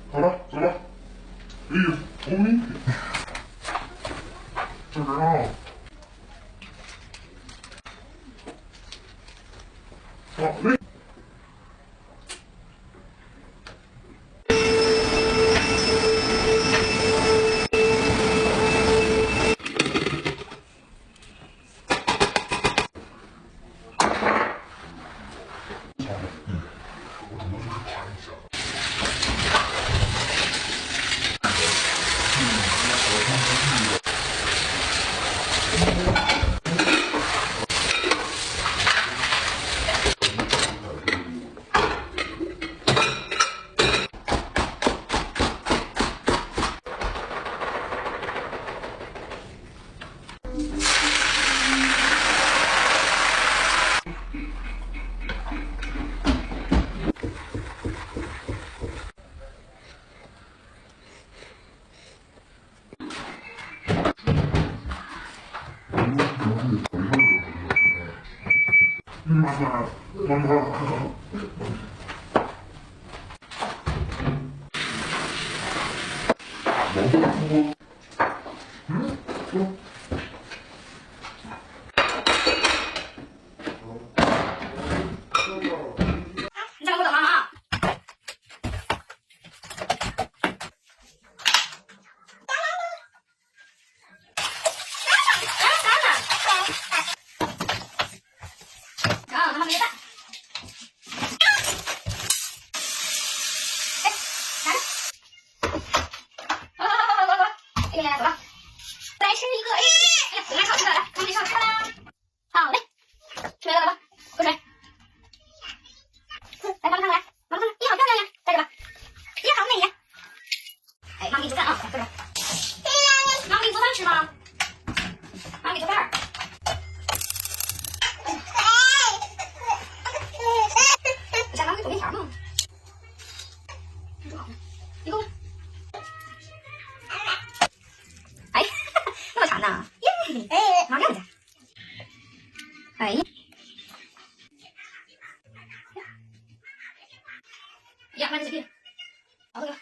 好了，走吧。哎呦，哎，这人啊，哎。妈妈，妈妈。你再给我等妈妈啊！妈妈没饭。哎，走了，再吃一个。哎呀，我来好吃的，来，妈咪上车啦！好嘞，吃来了吧，喝水。来，妈妈看来，妈妈看，你好漂亮呀，带着吧。你好美呀。哎，妈咪做饭啊，坐着。妈咪做饭吃吗？妈咪做饭。不想妈咪做面条吗？你做好了，你给我。哎，那么长呢？耶！哎，妈亮家。哎。呀，慢点闭。好，这个。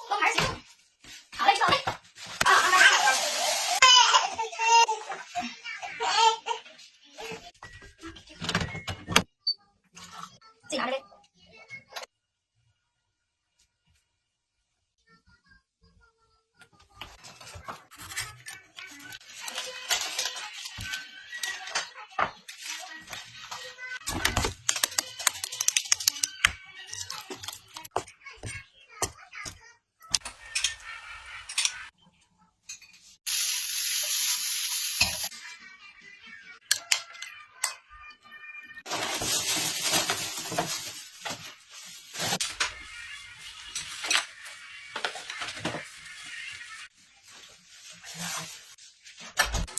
都还是行。好嘞，知道嘞。啊，自己拿着嘞。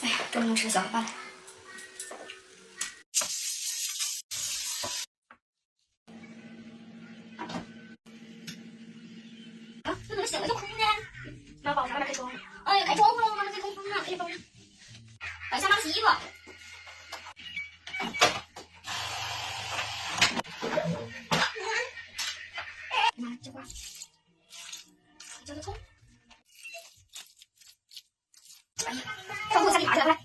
哎呀，终于能吃小饭了。啊，这怎么醒了就哭呢？妈，宝，啥外面开窗户？哎呀，开窗户了，妈妈在通风呢。哎呀，宝，等一下，妈洗衣服。妈，这块，这个葱。哎呀，上铺下地爬去了，快！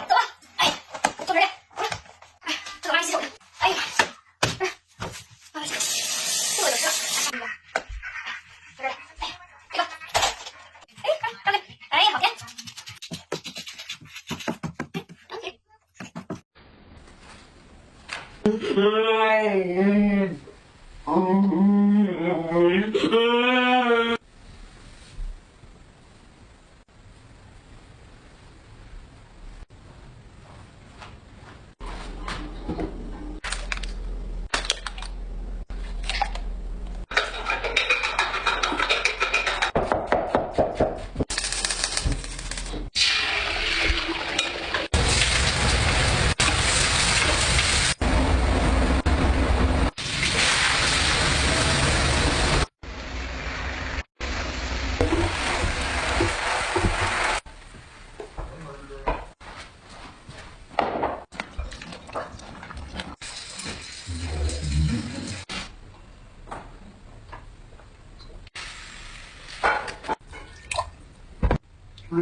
走吧，哎，坐这儿去，哎，这个妈洗手去。哎呀，妈妈洗，这个就吃了，坐这儿，哎，这个，哎，上去，哎，好甜。来，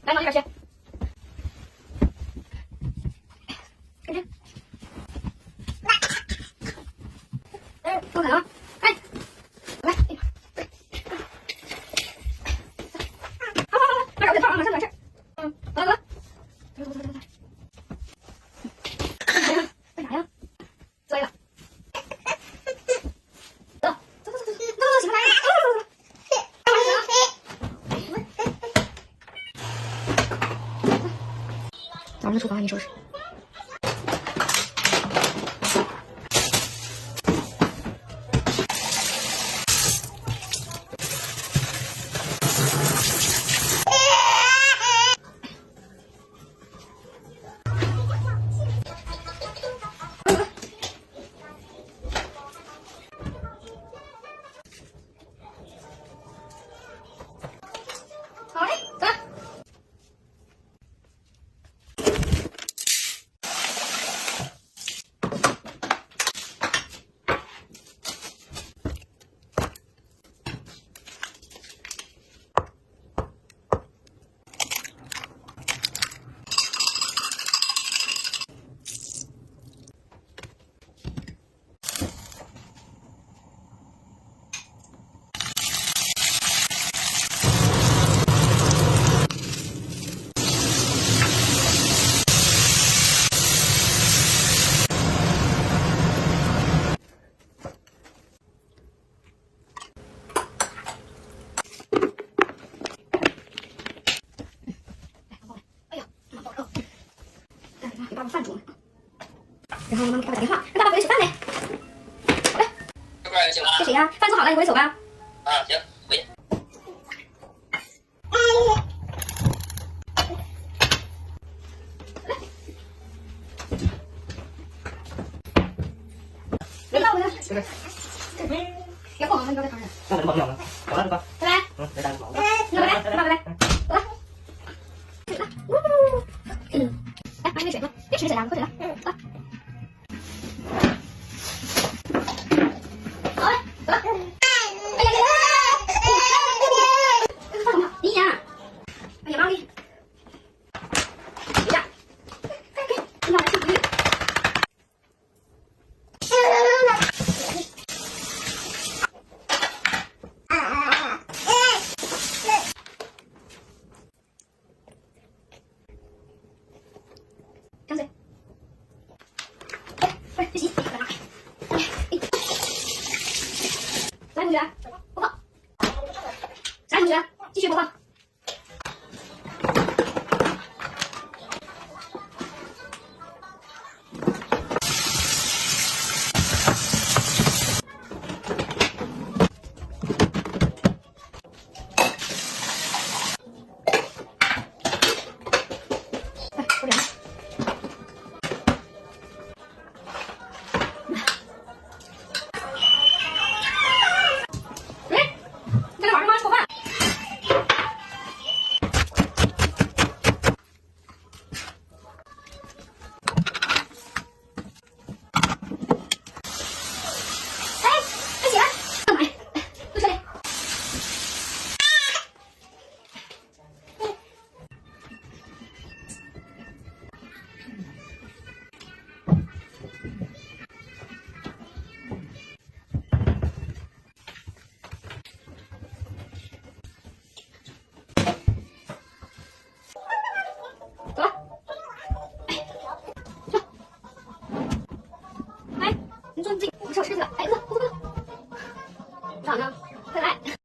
往那边去。跟着。哎，不可能！哎，来，好，马上就套，马上完事。走了。干啥呀？坐一个。走，起来。咱们的厨房还没收拾。好嘞，走。给爸爸饭煮呢，然后我妈给爸爸打电话，让爸爸回来吃饭呗。来，这谁呀？饭做好了，你回去走吧。啊，行，回去。对不对？要晃，你不要再扛着。那怎么样呢？好了，这个，拜拜。没带好。拜拜，拜拜，走了。来，买杯水喝，别吃水了，喝水了。走。好嘞，走了。哎呀呀！放什么？你呀！哎呀妈咪！呀！你要来吃鱼？张嘴。快去洗。来，同学，播放。来，同学，继续播放。哎，不凉。走了，来，你坐你自己。